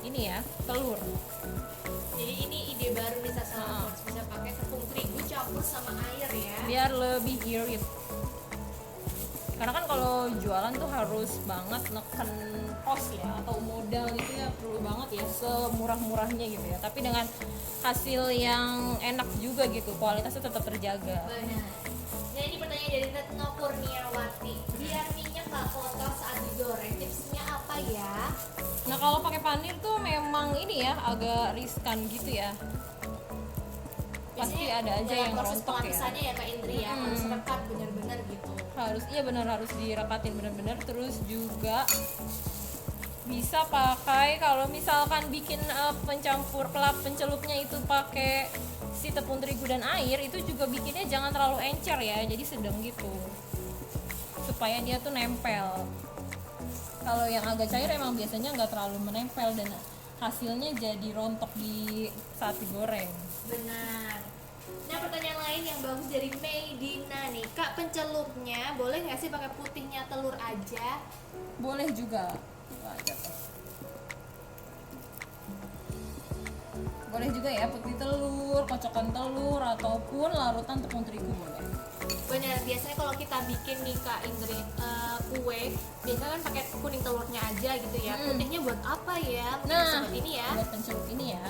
ini ya telur. Jadi ini ide baru nih social lovers, bisa pakai tepung terigu campur sama air ya. Biar lebih irit. Karena kan kalau jualan tuh harus banget neken cost ya atau modal itu ya perlu banget ya semurah-murahnya gitu ya. Tapi dengan hasil yang enak juga gitu, kualitasnya tetap terjaga. Benar. Nah ini pertanyaan dari Retno Kurniawati. Biar minyak nggak kotor saat digoreng, tipsnya apa ya? Nah kalau pakai panir tuh memang ini ya agak riskan gitu ya. Pasti Biasanya ada aja dalam yang proses rontok ya. pelapisannya ya Kak Indri ya, harus rekat benar-benar gitu. Harus iya benar harus direkatin benar-benar. Terus juga bisa pakai kalau misalkan bikin pencampur pencelupnya itu pakai si tepung terigu dan air, itu juga bikinnya jangan terlalu encer ya, jadi sedang gitu supaya dia tuh nempel. Kalau yang agak cair emang biasanya nggak terlalu menempel dan hasilnya jadi rontok di saat digoreng. Benar. Nah pertanyaan lain yang bagus dari Meidina nih, Kak, pencelupnya boleh nggak sih pakai putihnya telur aja? Boleh juga. Wah, jatuh. Boleh juga ya putih telur, kocokan telur ataupun larutan tepung terigu boleh. Benar, biasanya kalau kita bikin nih Kak Indri kue, biasanya kan pakai kuning telurnya aja gitu ya. Putihnya buat apa ya? Mungkin Nah, seperti ini ya. buat pencelup ini ya.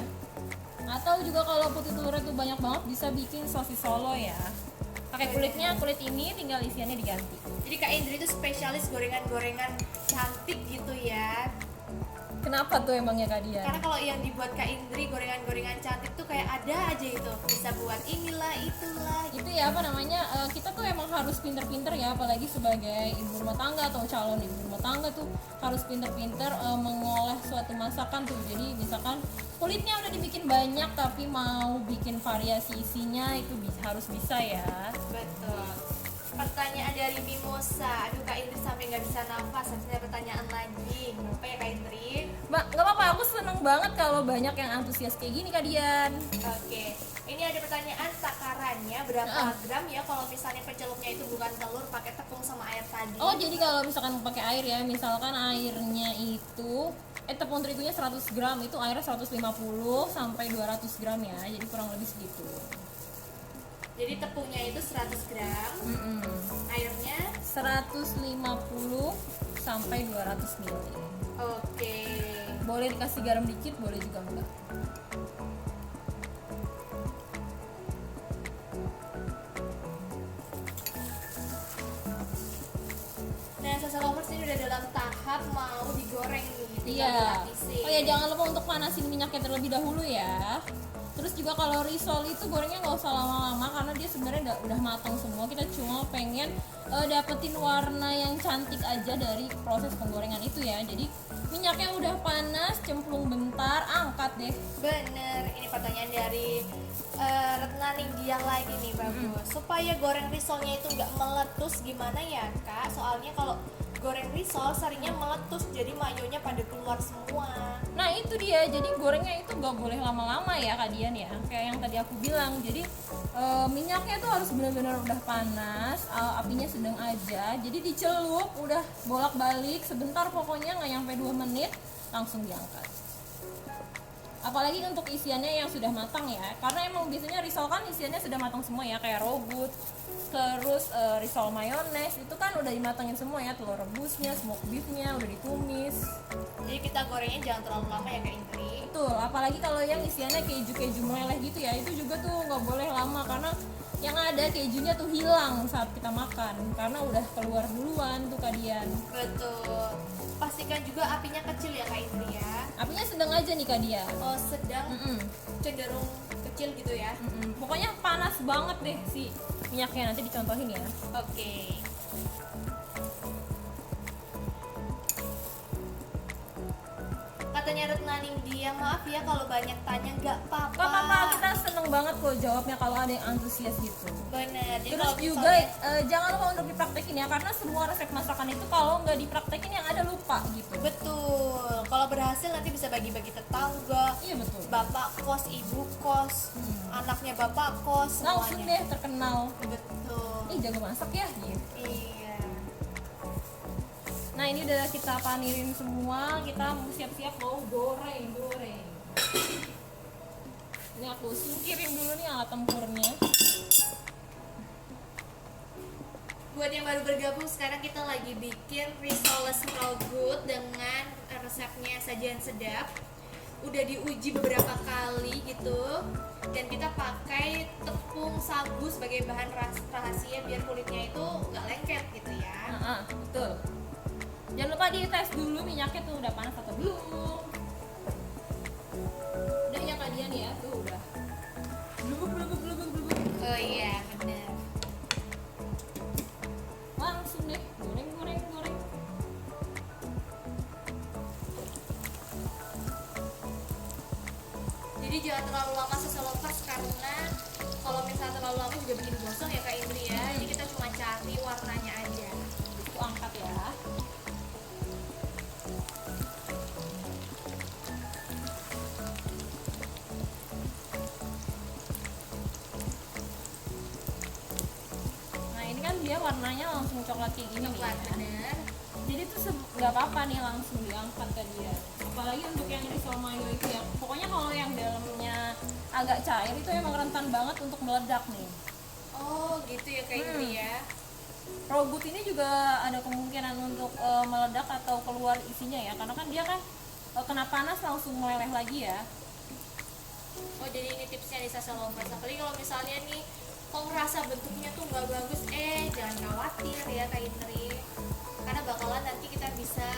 Atau juga kalau putih telurnya tuh banyak banget bisa bikin sosis solo ya. Pakai kulitnya, kulit ini tinggal isiannya diganti. Jadi Kak Indri itu spesialis gorengan-gorengan cantik gitu ya. Kenapa tuh emangnya Kak Dian? Karena kalau yang dibuat Kak Indri gorengan-gorengan cantik tuh kayak ada aja itu. Bisa buat inilah, itulah. Itu ya apa namanya, kita tuh emang harus pinter-pinter ya, apalagi sebagai ibu rumah tangga atau calon ibu rumah tangga tuh harus pinter-pinter mengolah suatu masakan tuh. Jadi misalkan kulitnya udah dibikin banyak tapi mau bikin variasi isinya itu harus bisa ya. Betul. Pertanyaan dari Mimosa. Aduh Kak Indri sampai nggak bisa nafas. Harusnya ada pertanyaan lagi. Kenapa ya Kak Indri? Mbak, nggak apa-apa, aku seneng banget kalau banyak yang antusias kayak gini Kak Dian. Oke. Ini ada pertanyaan takarannya berapa gram ya kalau misalnya pencelupnya itu bukan telur, pakai tepung sama air tadi. Oh jadi kalau misalkan pakai air ya, misalkan airnya itu tepung terigunya 100 gram, itu airnya 150 sampai 200 gram ya, jadi kurang lebih segitu. Jadi tepungnya itu 100 gram, airnya 150 sampai 200 ml. oke. Boleh dikasih garam dikit, boleh juga enggak. Nah, salsa lovers ini udah dalam tahap mau digoreng nih. tinggal dilapisin. Oh ya, jangan lupa untuk panasin minyaknya terlebih dahulu ya. Terus juga kalau risol itu gorengnya nggak usah lama-lama karena dia sebenarnya udah matang semua. Kita cuma pengen dapetin warna yang cantik aja dari proses penggorengan itu ya. Jadi minyaknya udah panas, cemplung bentar, angkat deh. Bener, ini pertanyaan dari Retna Ninggiah lagi nih, bagus. Supaya goreng risolnya itu nggak meletus gimana ya kak? Soalnya kalau goreng risol seringnya meletus, jadi mayonya pada keluar semua. Nah itu dia, jadi gorengnya itu nggak boleh lama-lama ya Kak Dian ya. Kayak yang tadi aku bilang, jadi minyaknya itu harus benar-benar udah panas, apinya sedang aja. Jadi dicelup, udah bolak-balik sebentar pokoknya, nggak nyampe 2 menit langsung diangkat. Apalagi untuk isiannya yang sudah matang ya, karena emang biasanya risol kan isiannya sudah matang semua ya, kayak rogut, terus risol mayones itu kan udah dimatangin semua ya, telur rebusnya, smoked beefnya udah ditumis. Jadi kita gorengnya jangan terlalu lama ya kak Indri. Betul, apalagi kalau yang isiannya keju meleleh gitu ya, itu juga tuh nggak boleh lama karena yang ada kejunya tuh hilang saat kita makan karena udah keluar duluan tuh Kadian. Betul. Pastikan juga apinya kecil ya kak Indri ya. Apinya sedang aja nih Kadian. Oh sedang, cenderung kecil gitu ya. Pokoknya panas banget deh si minyaknya, nanti dicontohin ya. Oke. Katanya Retna Ninggiah, maaf ya kalau banyak tanya, nggak apa-apa. Gak apa-apa, kita seneng banget kok jawabnya kalau ada yang antusias gitu. Bener. Jadi Terus kalau juga misalnya- jangan lupa untuk dipraktekin ya, karena semua resep masakan itu kalau nggak dipraktekin yang ada lupa gitu. betul. Kalau berhasil nanti bisa bagi-bagi tetangga, Iya betul. bapak kos, ibu kos, anaknya bapak kos, Langsung semuanya. deh terkenal. Betul. Jago masak ya gitu. Iya. Nah ini udah kita panirin semua, kita mau siap-siap mau goreng. Ini aku singkirin dulu nih alat tempurnya. Buat yang baru bergabung, sekarang kita lagi bikin risoles rogut dengan resepnya Sajian Sedap. Udah diuji beberapa kali gitu, dan kita pakai tepung sagu sebagai bahan rahasia biar kulitnya itu nggak lengket gitu ya. Betul. Jangan lupa dites dulu minyaknya tuh udah panas atau belum. Udah ya Kadian ya, tuh udah. Blubuk. Oh iya bener. Langsung deh, goreng. Jadi jangan terlalu lama seselopas, karena kalau misalnya terlalu lama juga bikin gosong ya Kak Indri ya. Jadi kita cuma cari warnanya aja. Itu angkat ya. Nah ini kan dia warnanya langsung coklat kayak gini Coklat ya. bener. Jadi tuh nggak apa-apa nih langsung diangkat ke dia. Apalagi untuk yang risol mayo itu ya. Pokoknya kalau yang dalamnya agak cair itu emang rentan banget untuk meledak nih. Oh gitu ya Kak Indri ya. Rogut ini juga ada kemungkinan untuk meledak atau keluar isinya ya, karena kan dia kan kena panas langsung meleleh lagi ya. Oh jadi ini tipsnya di Sasa Lovers. Apalagi kalau misalnya nih kok ngerasa bentuknya tuh nggak bagus, jangan khawatir ya Kak Indri, karena bakalan nanti kita bisa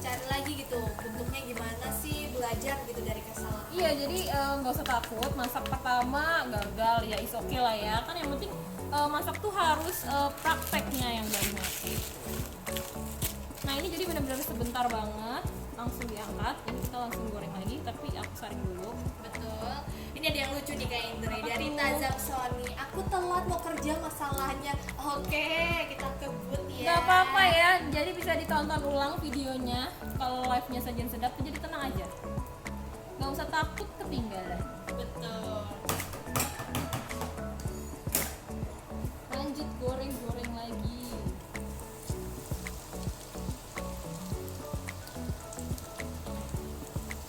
cari lagi gitu bentuknya gimana sih, belajar gitu dari kesalahan. Iya, jadi nggak usah takut masak pertama gagal ya, is okay lah ya. Kan yang penting masak tuh harus prakteknya yang banyak. Nah ini jadi benar-benar sebentar banget, langsung diangkat. Ini kita langsung goreng lagi, tapi aku saring dulu. Betul. Ini ada yang lucu nih Kak Indri Apa dari tuh? Tazam Sony. Aku telat mau kerja masalahnya. Oke, kita kebut ya. Nggak apa-apa ya, jadi bisa ditonton ulang videonya. Kalau live-nya Sajian Sedap tuh jadi tenang aja, nggak usah takut ketinggalan. Betul. Lanjut goreng lagi.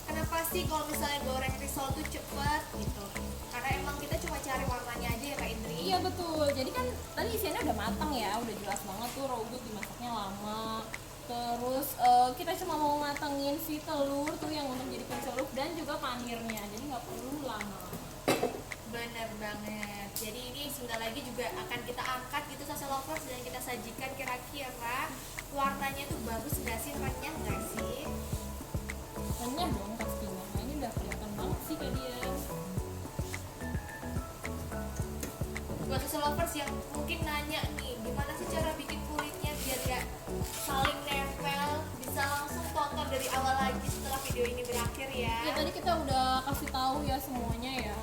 Kenapa sih kalau misalnya goreng risol tuh cepet gitu? Karena emang kita cuma cari warnanya aja ya Kak Indri. Iya betul, jadi kan tadi isiannya udah matang ya, udah jelas banget tuh rogut dimasaknya lama. Terus kita cuma mau matengin si telur tuh yang untuk jadi pencelup dan juga panirnya, jadi nggak perlu lama. Bener banget. Jadi ini sebentar lagi juga akan kita angkat gitu Sasa Lovers, dan kita sajikan kira-kira warnanya tuh bagus nggak sih, renyah nggak sih? lovers yang mungkin nanya nih, gimana sih cara bikin kulitnya biar gak saling nempel, bisa langsung tonton dari awal lagi setelah video ini berakhir ya. Ya tadi kita udah kasih tahu ya semuanya ya.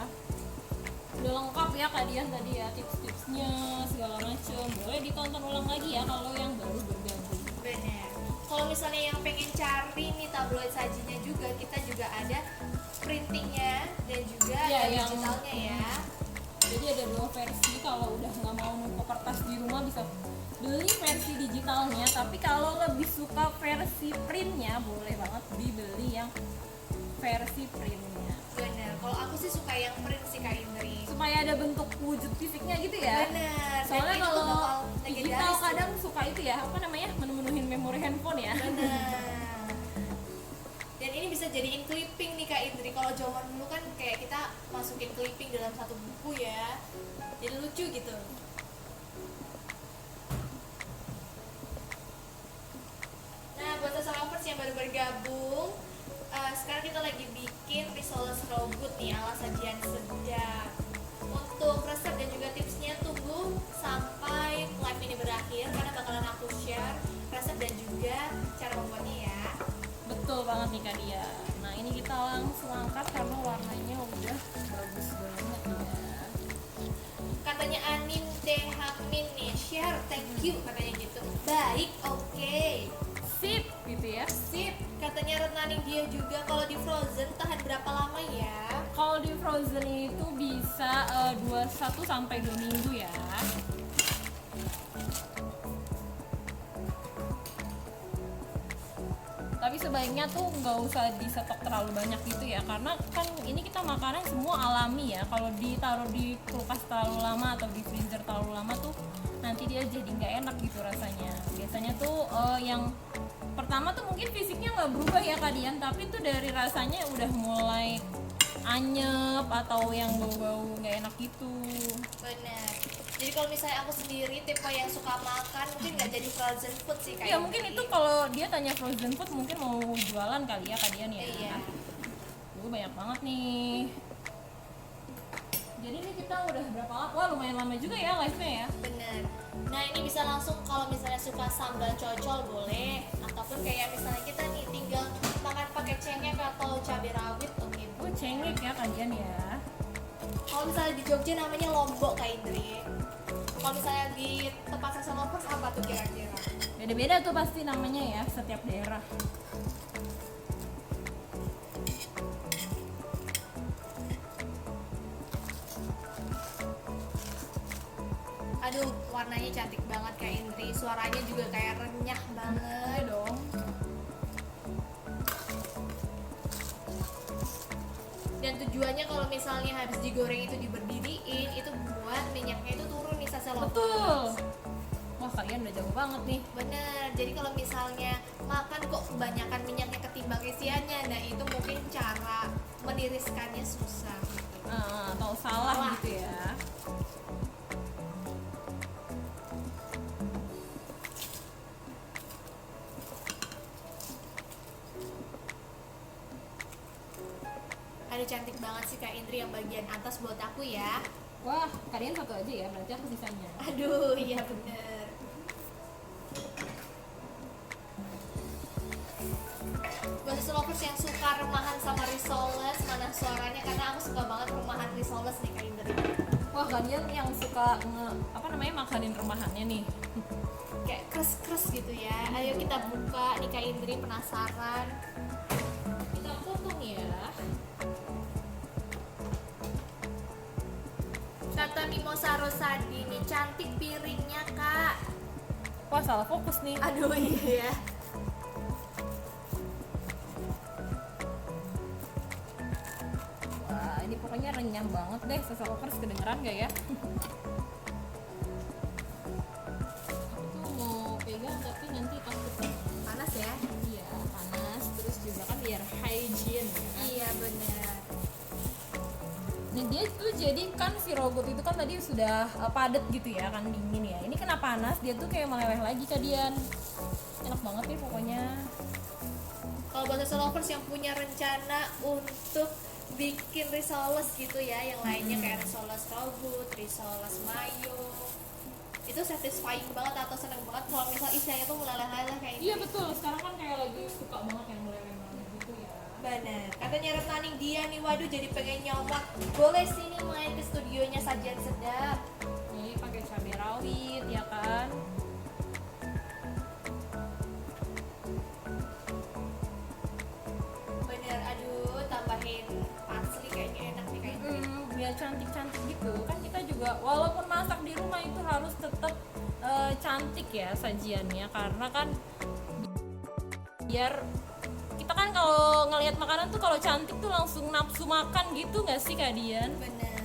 Udah lengkap ya kalian tadi ya, tips-tipsnya segala macem. Boleh ditonton ulang lagi ya kalau yang baru bergabung. Bener. Kalau misalnya yang pengen cari nih tabloid sajinya juga, kita juga ada printingnya dan juga Ya, ada yang- digitalnya ya. Jadi ada dua versi, kalau udah nggak mau numpuk kertas di rumah bisa beli versi digitalnya. Tapi kalau lebih suka versi printnya, boleh banget dibeli yang versi printnya. Bener. Kalau aku sih suka yang print sih Kak Indri. Supaya ada bentuk wujud fisiknya gitu ya. Bener. Soalnya Dan itu kalau bakal digital legendaris. kadang suka itu ya, apa namanya, memenuhin memori handphone ya. Bener. Dan ini bisa jadiin clipping nih Kak Indri. Kalau zaman dulu kan kayak kita masukin clipping dalam satu buku ya, jadi lucu gitu. Nah, buat sesama lovers yang baru bergabung, sekarang kita lagi bikin risoles raw good nih ala sajian sedap. Untuk resep dan juga tipsnya tunggu sampai live ini berakhir karena bakalan aku share resep dan juga cara membuatnya ya. Betul banget nih Kak Dia. Nah ini kita langsung angkat karena warnanya udah bagus banget ya. Katanya Anim Dehamin nih, share, thank you katanya gitu. Baik, oke. Sip gitu ya. Sip, katanya Retnaning dia juga kalau di frozen tahan berapa lama ya? Kalau di frozen itu bisa 21 sampai 2 minggu ya. Tapi sebaiknya tuh nggak usah disetok terlalu banyak gitu ya, karena kan ini kita makanan semua alami ya. Kalau ditaruh di kulkas terlalu lama atau di freezer terlalu lama tuh nanti dia jadi nggak enak gitu rasanya. Biasanya tuh yang pertama tuh mungkin fisiknya nggak berubah ya kalian, tapi tuh dari rasanya udah mulai anyep atau yang bau-bau nggak enak gitu. Bener. Jadi kalau misalnya aku sendiri tipe yang suka makan, mungkin nggak jadi frozen food sih Ya kayak. mungkin itu kalau dia tanya frozen food mungkin mau jualan kali ya kalian ya. Iya. Banyak banget nih. Jadi ini kita udah berapa lama? Wah lumayan lama juga ya live-nya ya. Bener. Nah ini bisa langsung kalau misalnya suka sambal cocol boleh, ataupun kayak misalnya kita nih tinggal makan pakai cengkeh atau cabai rawit, oke bu. Oh cengek ya kalian ya. Kalau misalnya di Jogja namanya lombok Kak Indri. Kalau misalnya di tempat saya lovers apa tuh kira-kira? Beda-beda tuh pasti namanya ya setiap daerah. Aduh, warnanya cantik banget Kak Indri. Suaranya juga kayak renyah banget. Iya dong. Dan tujuannya kalau misalnya habis digoreng itu diberdiriin, itu buat minyaknya itu turun nih Sasa Lovers. Betul. Wah kalian udah jauh banget nih. Bener, jadi kalau misalnya makan kok kebanyakan minyaknya ketimbang isiannya, nah itu mungkin cara meniriskannya susah. Atau salah Salah. gitu ya. Aduh cantik banget sih Kak Indri yang bagian atas buat aku ya. Wah kalian satu aja ya, berarti aku sisanya. Aduh, iya bener. Buat lovers yang suka remahan sama risoles, mana suaranya, karena aku suka banget remahan risoles nih Kak Indri. Wah kalian yang suka makanin rumahannya nih. Kayak kres-kres gitu ya. Ayo kita buka nih Kak Indri, penasaran. Kita potong ya. Kata Mimosa Rosadi nih, cantik piringnya Kak. Wah salah fokus nih. Aduh iya ya. Wah ini pokoknya renyah banget deh. Sesalokers kedengeran gak ya? Aku tuh mau pegang tapi nanti takut Panas ya? iya panas. Terus juga kan biar hygiene ya kan? Iya bener. Nah dia tuh jadi kan si rogot itu kan tadi sudah padat gitu ya kan, dingin ya. Ini kena panas dia tuh kayak meleleh lagi kalian. Enak banget nih pokoknya. Kalau buat lovers yang punya rencana untuk bikin risoles gitu ya, yang lainnya kayak risoles raw good, risoles mayo, itu satisfying banget atau seneng banget kalau misal isinya tuh meleleh-leleh kayak Iya gitu. betul, sekarang kan kayak lagi suka banget yang meleleh-meleleh gitu ya. Bener, katanya Retnaning dia nih, waduh jadi pengen nyomot. Boleh sini main ke studionya Sajian Sedap. Nih pakai cabai rawit ya kan. Bener, aduh tambahin parsley kayaknya enak nih kayak gini. Biar cantik-cantik gitu kan, kita juga walaupun masak di rumah itu harus tetap cantik ya sajiannya, karena kan biar kita kan kalau ngelihat makanan tuh kalau cantik tuh langsung nafsu makan gitu nggak sih Kak Dian? Bener.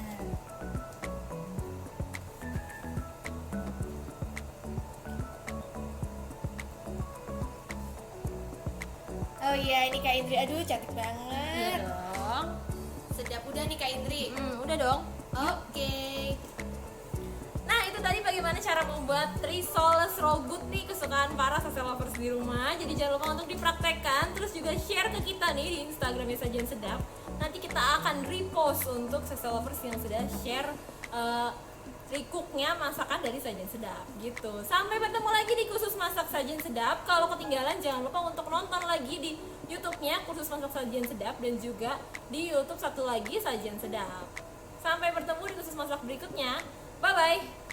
Oh iya, ini Kak Indri, aduh cantik Iya banget. dong. Sedap udah nih Kak Indri. Udah dong. Oke. Nah itu tadi bagaimana cara membuat risoles rogut nih kesukaan para sase lovers di rumah. Jadi jangan lupa untuk dipraktekkan, terus juga share ke kita nih di Instagramnya Sajian Sedap. Nanti kita akan repost untuk sase lovers yang sudah share recooknya masakan dari Sajian Sedap gitu. Sampai bertemu lagi di Khusus Masak Sajian Sedap. Kalau ketinggalan jangan lupa untuk nonton lagi di YouTube-nya Khusus Masak Sajian Sedap, dan juga di YouTube satu lagi Sajian Sedap. Sampai bertemu di Khusus Masak berikutnya. Bye bye.